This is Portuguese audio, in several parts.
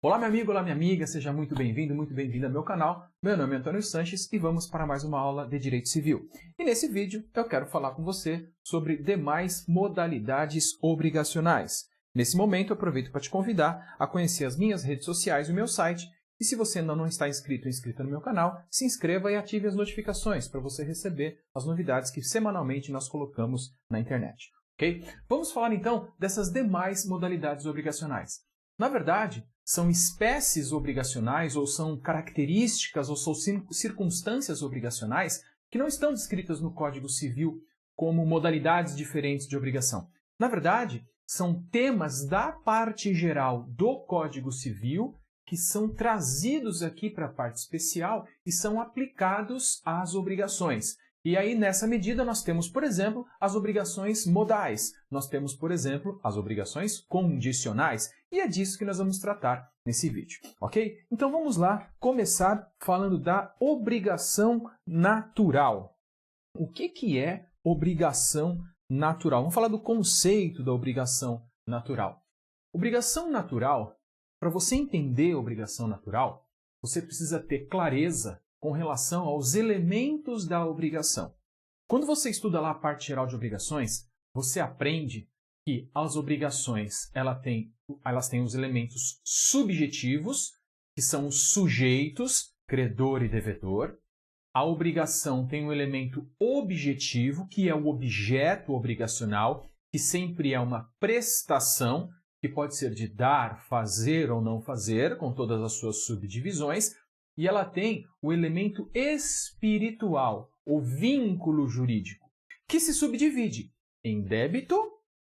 Olá, meu amigo, olá, minha amiga, seja muito bem-vindo, muito bem-vinda ao meu canal. Meu nome é Antônio Sanches e vamos para mais uma aula de Direito Civil. E nesse vídeo eu quero falar com você sobre demais modalidades obrigacionais. Nesse momento eu aproveito para te convidar a conhecer as minhas redes sociais e o meu site. E se você ainda não está inscrito ou inscrita no meu canal, se inscreva e ative as notificações para você receber as novidades que semanalmente nós colocamos na internet. Ok? Vamos falar então dessas demais modalidades obrigacionais. Na verdade, são espécies obrigacionais ou são características ou são circunstâncias obrigacionais que não estão descritas no Código Civil como modalidades diferentes de obrigação. Na verdade, são temas da parte geral do Código Civil que são trazidos aqui para a parte especial e são aplicados às obrigações. E aí, nessa medida, nós temos, por exemplo, as obrigações modais. Nós temos, por exemplo, as obrigações condicionais. E é disso que nós vamos tratar nesse vídeo, ok? Então, vamos lá começar falando da obrigação natural. O que é obrigação natural? Vamos falar do conceito da obrigação natural. Obrigação natural, para você entender a obrigação natural, você precisa ter clareza com relação aos elementos da obrigação. Quando você estuda lá a parte geral de obrigações, você aprende que as obrigações elas têm os elementos subjetivos, que são os sujeitos, credor e devedor. A obrigação tem um elemento objetivo, que é o objeto obrigacional, que sempre é uma prestação, que pode ser de dar, fazer ou não fazer, com todas as suas subdivisões. E ela tem o elemento espiritual, o vínculo jurídico, que se subdivide em débito,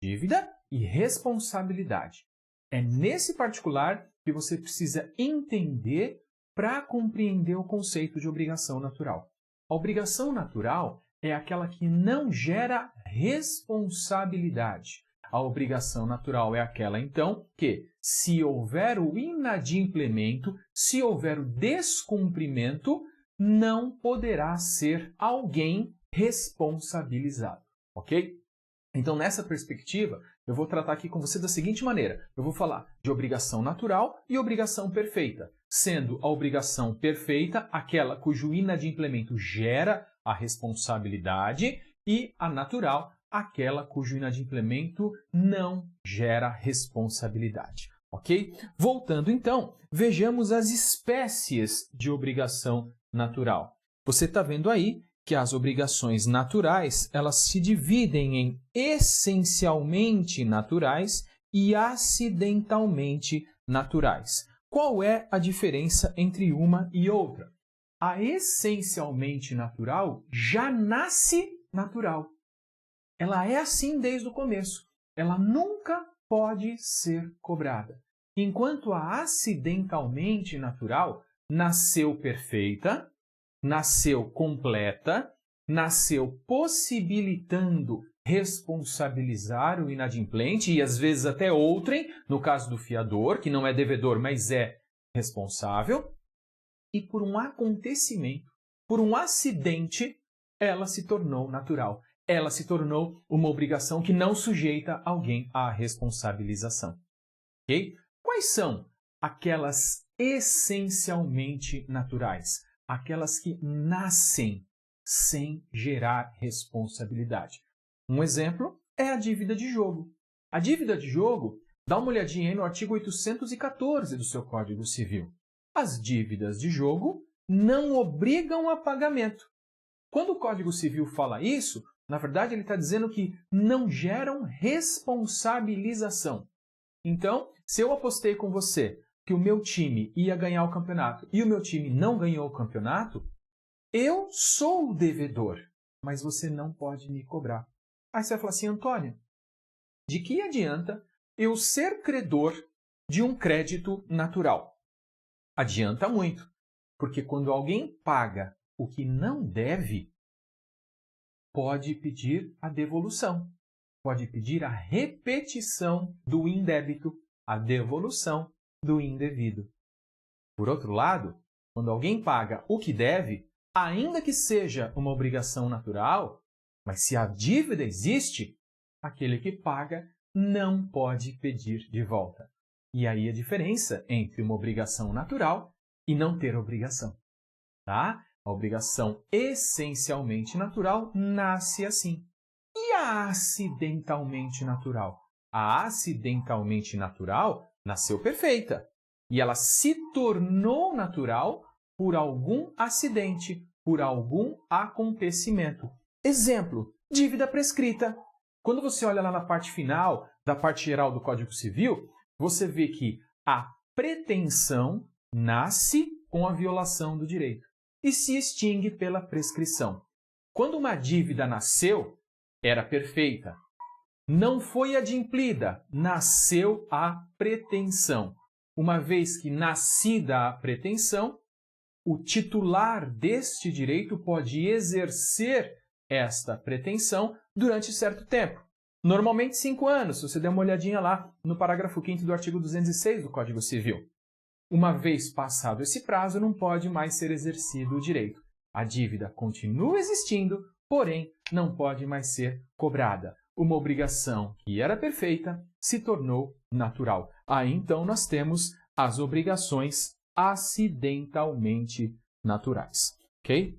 dívida e responsabilidade. É nesse particular que você precisa entender para compreender o conceito de obrigação natural. A obrigação natural é aquela que não gera responsabilidade. A obrigação natural é aquela, então, que se houver o inadimplemento, se houver o descumprimento, não poderá ser alguém responsabilizado, ok? Então, nessa perspectiva, eu vou tratar aqui com você da seguinte maneira. Eu vou falar de obrigação natural e obrigação perfeita, sendo a obrigação perfeita aquela cujo inadimplemento gera a responsabilidade e a natural aquela cujo inadimplemento não gera responsabilidade, ok? Voltando então, vejamos as espécies de obrigação natural. Você está vendo aí que as obrigações naturais, elas se dividem em essencialmente naturais e acidentalmente naturais. Qual é a diferença entre uma e outra? A essencialmente natural já nasce natural. Ela é assim desde o começo. Ela nunca pode ser cobrada. Enquanto a acidentalmente natural nasceu perfeita, nasceu completa, nasceu possibilitando responsabilizar o inadimplente e às vezes até outrem, no caso do fiador, que não é devedor, mas é responsável, e por um acontecimento, por um acidente, ela se tornou natural. Ela se tornou uma obrigação que não sujeita alguém à responsabilização. Ok? Quais são aquelas essencialmente naturais? Aquelas que nascem sem gerar responsabilidade. Um exemplo é a dívida de jogo. A dívida de jogo, dá uma olhadinha aí no artigo 814 do seu Código Civil. As dívidas de jogo não obrigam a pagamento. Quando o Código Civil fala isso, na verdade, ele está dizendo que não geram responsabilização. Então, se eu apostei com você que o meu time ia ganhar o campeonato e o meu time não ganhou o campeonato, eu sou o devedor, mas você não pode me cobrar. Aí você vai falar assim, Antônio, de que adianta eu ser credor de um crédito natural? Adianta muito, porque quando alguém paga o que não deve, pode pedir a devolução, pode pedir a repetição do indébito, a devolução do indevido. Por outro lado, quando alguém paga o que deve, ainda que seja uma obrigação natural, mas se a dívida existe, aquele que paga não pode pedir de volta. E aí a diferença entre uma obrigação natural e não ter obrigação, tá? A obrigação essencialmente natural nasce assim. E a acidentalmente natural? A acidentalmente natural nasceu perfeita. E ela se tornou natural por algum acidente, por algum acontecimento. Exemplo, dívida prescrita. Quando você olha lá na parte final da parte geral do Código Civil, você vê que a pretensão nasce com a violação do direito e se extingue pela prescrição. Quando uma dívida nasceu, era perfeita. Não foi adimplida, nasceu a pretensão. Uma vez que nascida a pretensão, o titular deste direito pode exercer esta pretensão durante certo tempo. Normalmente 5 anos, se você der uma olhadinha lá no parágrafo 5º do artigo 206 do Código Civil. Uma vez passado esse prazo, não pode mais ser exercido o direito. A dívida continua existindo, porém não pode mais ser cobrada. Uma obrigação que era perfeita se tornou natural. Aí então nós temos as obrigações acidentalmente naturais. Ok?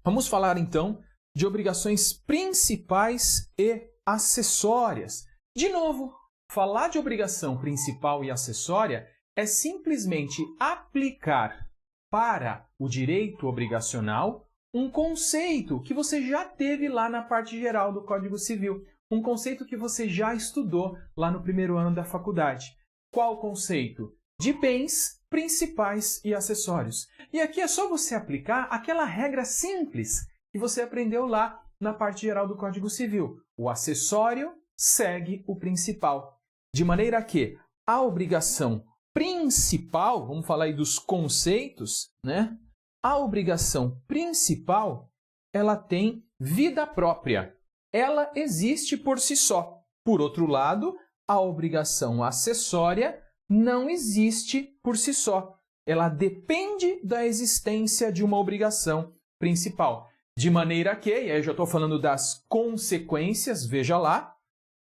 Vamos falar então de obrigações principais e acessórias. De novo, falar de obrigação principal e acessória é simplesmente aplicar para o direito obrigacional um conceito que você já teve lá na parte geral do Código Civil, um conceito que você já estudou lá no primeiro ano da faculdade. Qual conceito? De bens principais e acessórios. E aqui é só você aplicar aquela regra simples que você aprendeu lá na parte geral do Código Civil. O acessório segue o principal. De maneira que a obrigação principal, vamos falar aí dos conceitos, né? A obrigação principal, ela tem vida própria. Ela existe por si só. Por outro lado, a obrigação acessória não existe por si só. Ela depende da existência de uma obrigação principal. De maneira que, e aí eu já estou falando das consequências, veja lá,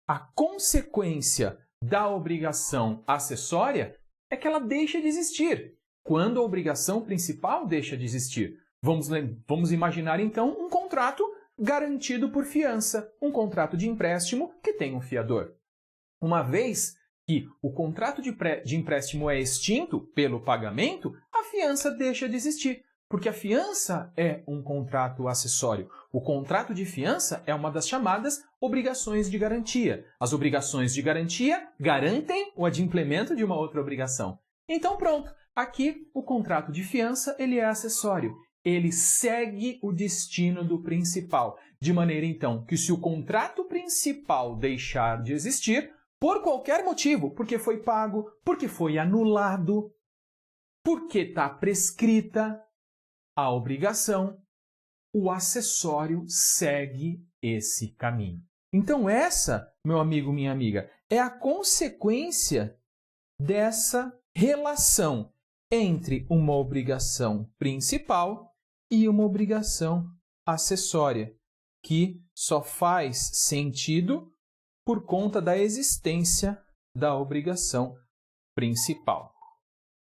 a consequência da obrigação acessória é que ela deixa de existir. Quando a obrigação principal deixa de existir? Vamos imaginar, então, um contrato garantido por fiança, um contrato de empréstimo que tem um fiador. Uma vez que o contrato de empréstimo é extinto pelo pagamento, a fiança deixa de existir, porque a fiança é um contrato acessório. O contrato de fiança é uma das chamadas obrigações de garantia. As obrigações de garantia garantem o adimplemento de uma outra obrigação. Então pronto, aqui o contrato de fiança ele é acessório. Ele segue o destino do principal. De maneira então que se o contrato principal deixar de existir, por qualquer motivo, porque foi pago, porque foi anulado, porque está prescrita a obrigação, o acessório segue esse caminho. Então essa, meu amigo, minha amiga, é a consequência dessa relação entre uma obrigação principal e uma obrigação acessória, que só faz sentido por conta da existência da obrigação principal.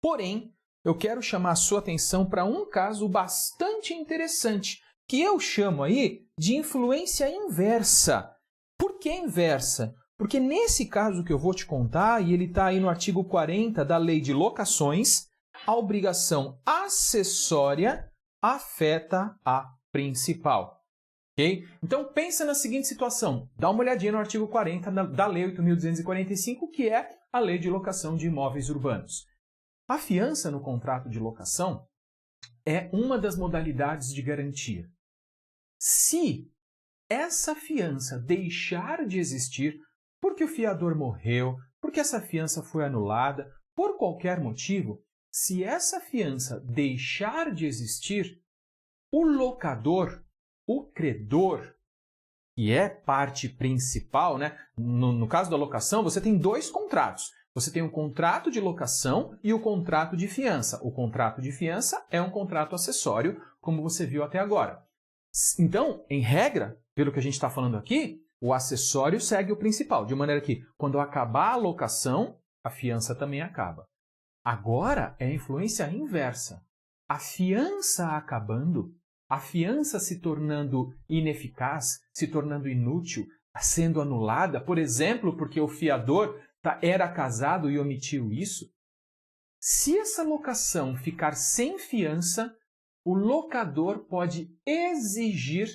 Porém, eu quero chamar a sua atenção para um caso bastante interessante, que eu chamo aí de influência inversa. Por que inversa? Porque nesse caso que eu vou te contar, e ele está aí no artigo 40 da Lei de Locações, a obrigação acessória afeta a principal. Okay? Então, pensa na seguinte situação. Dá uma olhadinha no artigo 40 da Lei 8.245, que é a Lei de Locação de Imóveis Urbanos. A fiança no contrato de locação é uma das modalidades de garantia. Se essa fiança deixar de existir porque o fiador morreu, porque essa fiança foi anulada, por qualquer motivo, se essa fiança deixar de existir, o locador, o credor, que é parte principal, né? No caso da locação, você tem dois contratos. Você tem o contrato de locação e o contrato de fiança. O contrato de fiança é um contrato acessório, como você viu até agora. Então, em regra, pelo que a gente está falando aqui, o acessório segue o principal, de maneira que, quando acabar a locação, a fiança também acaba. Agora é a influência inversa. A fiança acabando, a fiança se tornando ineficaz, se tornando inútil, sendo anulada, por exemplo, porque o fiador era casado e omitiu isso. Se essa locação ficar sem fiança, o locador pode exigir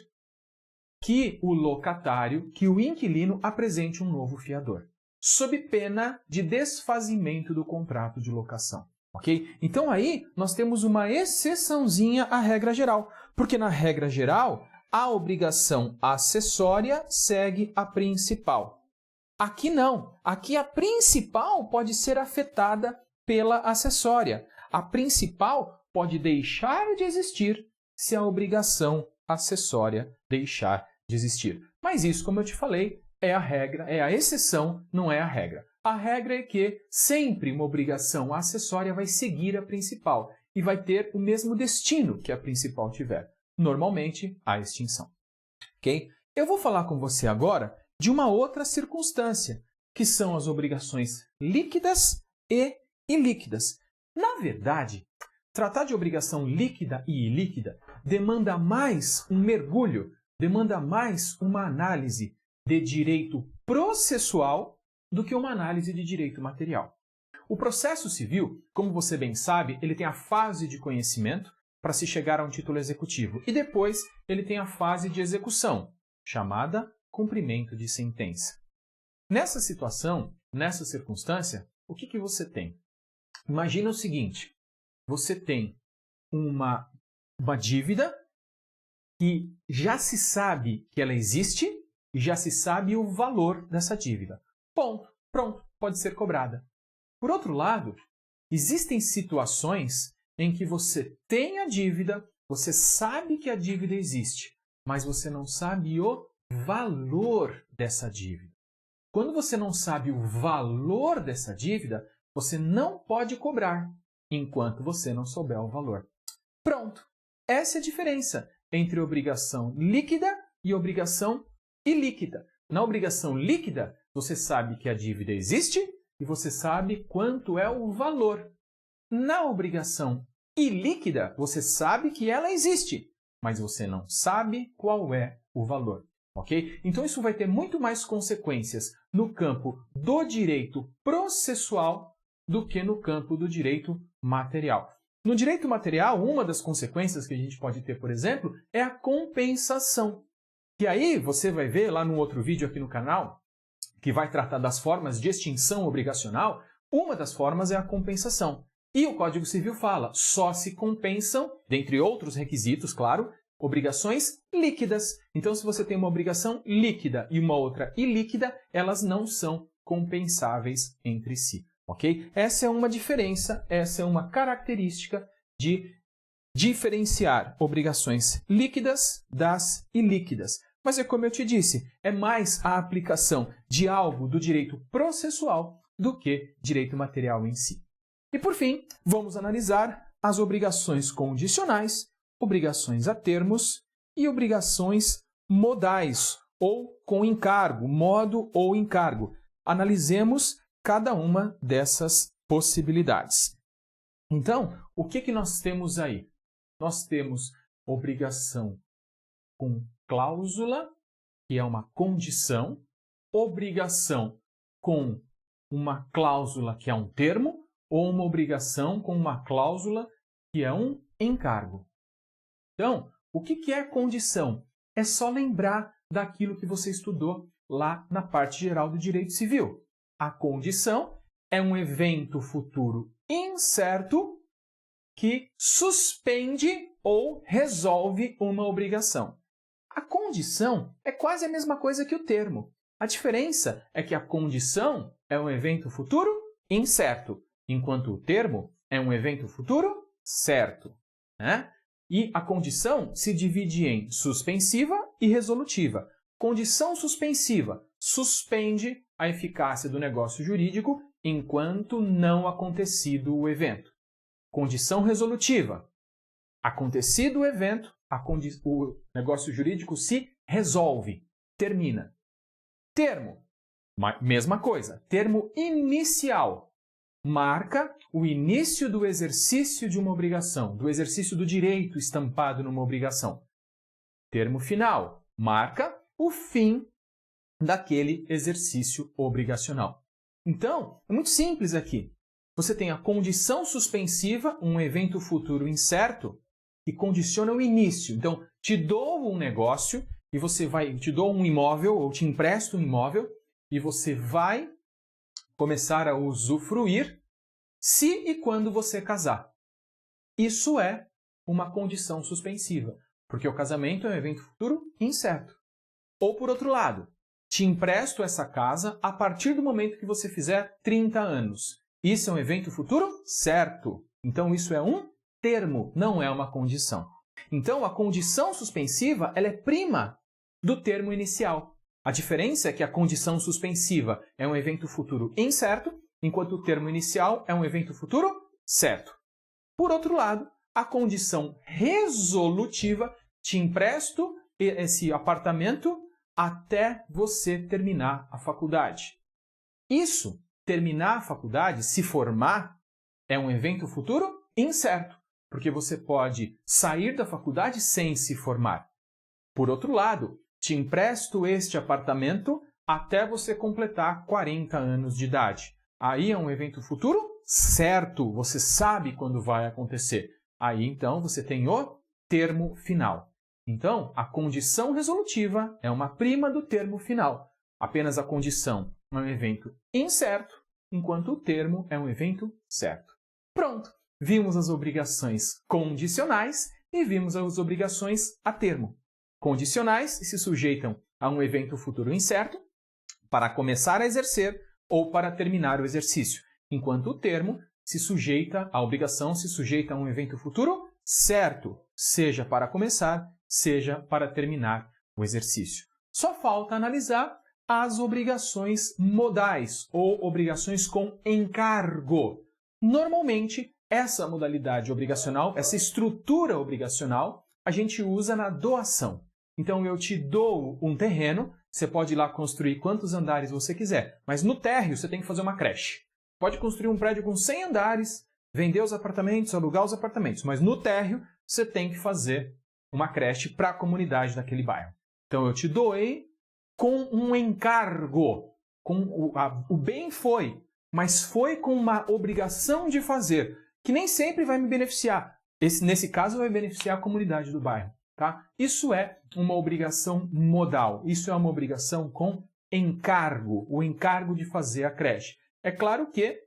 que o locatário, que o inquilino, apresente um novo fiador, sob pena de desfazimento do contrato de locação. Ok? Então aí nós temos uma exceçãozinha à regra geral, porque na regra geral a obrigação acessória segue a principal. Aqui não. Aqui a principal pode ser afetada pela acessória. A principal pode deixar de existir se a obrigação acessória deixar de existir. Mas isso, como eu te falei, é a regra, é a exceção, não é a regra. A regra é que sempre uma obrigação acessória vai seguir a principal e vai ter o mesmo destino que a principal tiver. Normalmente, a extinção. Ok? Eu vou falar com você agora de uma outra circunstância, que são as obrigações líquidas e ilíquidas. Na verdade, tratar de obrigação líquida e ilíquida demanda mais um mergulho, demanda mais uma análise de direito processual do que uma análise de direito material. O processo civil, como você bem sabe, ele tem a fase de conhecimento para se chegar a um título executivo e depois ele tem a fase de execução, chamada cumprimento de sentença. Nessa situação, nessa circunstância, o que você tem? Imagina o seguinte, você tem uma dívida que já se sabe que ela existe e já se sabe o valor dessa dívida. Ponto, pronto, pode ser cobrada. Por outro lado, existem situações em que você tem a dívida, você sabe que a dívida existe, mas você não sabe o valor dessa dívida. Quando você não sabe o valor dessa dívida, você não pode cobrar enquanto você não souber o valor. Pronto! Essa é a diferença entre obrigação líquida e obrigação ilíquida. Na obrigação líquida, você sabe que a dívida existe e você sabe quanto é o valor. Na obrigação ilíquida, você sabe que ela existe, mas você não sabe qual é o valor. Ok? Então isso vai ter muito mais consequências no campo do direito processual do que no campo do direito material. No direito material, uma das consequências que a gente pode ter, por exemplo, é a compensação. E aí você vai ver lá num outro vídeo aqui no canal, que vai tratar das formas de extinção obrigacional, uma das formas é a compensação. E o Código Civil fala, só se compensam, dentre outros requisitos, claro, obrigações líquidas. Então, se você tem uma obrigação líquida e uma outra ilíquida, elas não são compensáveis entre si. Ok? Essa é uma diferença, essa é uma característica de diferenciar obrigações líquidas das ilíquidas. Mas é como eu te disse, é mais a aplicação de algo do direito processual do que direito material em si. E por fim, vamos analisar as obrigações condicionais, obrigações a termos e obrigações modais ou com encargo, modo ou encargo. Analisemos cada uma dessas possibilidades. Então, o que nós temos aí? Nós temos obrigação com cláusula, que é uma condição, obrigação com uma cláusula, que é um termo, ou uma obrigação com uma cláusula, que é um encargo. Então, o que é condição? É só lembrar daquilo que você estudou lá na parte geral do direito civil. A condição é um evento futuro incerto que suspende ou resolve uma obrigação. A condição é quase a mesma coisa que o termo. A diferença é que a condição é um evento futuro incerto, enquanto o termo é um evento futuro certo, né? E a condição se divide em suspensiva e resolutiva. Condição suspensiva suspende a eficácia do negócio jurídico enquanto não acontecido o evento. Condição resolutiva. Acontecido o evento, o negócio jurídico se resolve, termina. Termo. Mesma coisa. Termo inicial. marca o início do exercício de uma obrigação, do exercício do direito estampado numa obrigação. Termo final marca o fim daquele exercício obrigacional. Então, é muito simples aqui. Você tem a condição suspensiva, um evento futuro incerto, que condiciona o início. Então, te dou um negócio e te dou um imóvel ou te empresto um imóvel e você vai começar a usufruir se e quando você casar. Isso é uma condição suspensiva, porque o casamento é um evento futuro incerto. Ou, por outro lado, te empresto essa casa a partir do momento que você fizer 30 anos. Isso é um evento futuro certo. Então, isso é um termo, não é uma condição. Então, a condição suspensiva ela é prima do termo inicial. A diferença é que a condição suspensiva é um evento futuro incerto, enquanto o termo inicial é um evento futuro certo. Por outro lado, a condição resolutiva, te empresto esse apartamento até você terminar a faculdade. Isso, terminar a faculdade, se formar, é um evento futuro incerto, porque você pode sair da faculdade sem se formar. Por outro lado, te empresto este apartamento até você completar 40 anos de idade. Aí é um evento futuro certo, você sabe quando vai acontecer. Aí, então, você tem o termo final. Então, a condição resolutiva é uma prima do termo final. Apenas a condição é um evento incerto, enquanto o termo é um evento certo. Pronto! Vimos as obrigações condicionais e vimos as obrigações a termo. Condicionais se sujeitam a um evento futuro incerto para começar a exercer ou para terminar o exercício, enquanto o termo a obrigação se sujeita a um evento futuro certo, seja para começar, seja para terminar o exercício. Só falta analisar as obrigações modais ou obrigações com encargo. Normalmente, essa modalidade obrigacional, essa estrutura obrigacional, a gente usa na doação. Então, eu te dou um terreno, você pode ir lá construir quantos andares você quiser, mas no térreo você tem que fazer uma creche. Pode construir um prédio com 100 andares, vender os apartamentos, alugar os apartamentos, mas no térreo você tem que fazer uma creche para a comunidade daquele bairro. Então, eu te doei com um encargo. O bem foi, mas foi com uma obrigação de fazer, que nem sempre vai me beneficiar. Nesse caso, vai beneficiar a comunidade do bairro. Tá? Isso é uma obrigação modal. Isso é uma obrigação com encargo, o encargo de fazer a creche. É claro que,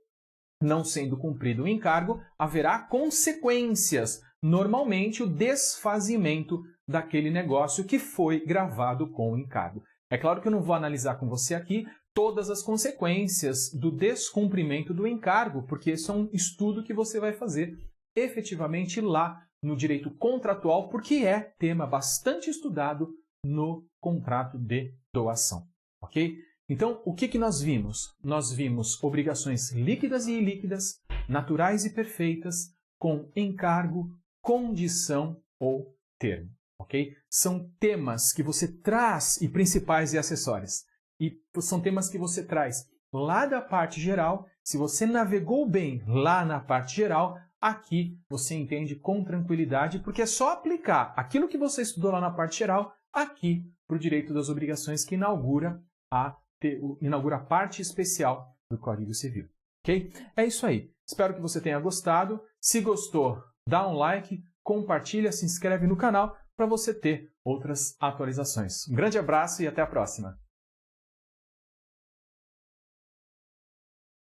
não sendo cumprido o encargo, haverá consequências. Normalmente, o desfazimento daquele negócio que foi gravado com o encargo. É claro que eu não vou analisar com você aqui todas as consequências do descumprimento do encargo, porque esse é um estudo que você vai fazer efetivamente lá no direito contratual, porque é tema bastante estudado no contrato de doação. Ok? Então, o que nós vimos? Nós vimos obrigações líquidas e ilíquidas, naturais e perfeitas, com encargo, condição ou termo. Ok? São temas que você traz, e principais e acessórias. E são temas que você traz lá da parte geral. Se você navegou bem lá na parte geral, aqui você entende com tranquilidade, porque é só aplicar aquilo que você estudou lá na parte geral aqui para o direito das obrigações que inaugura a parte especial do Código Civil. Ok? É isso aí. Espero que você tenha gostado. Se gostou, dá um like, compartilha, se inscreve no canal para você ter outras atualizações. Um grande abraço e até a próxima!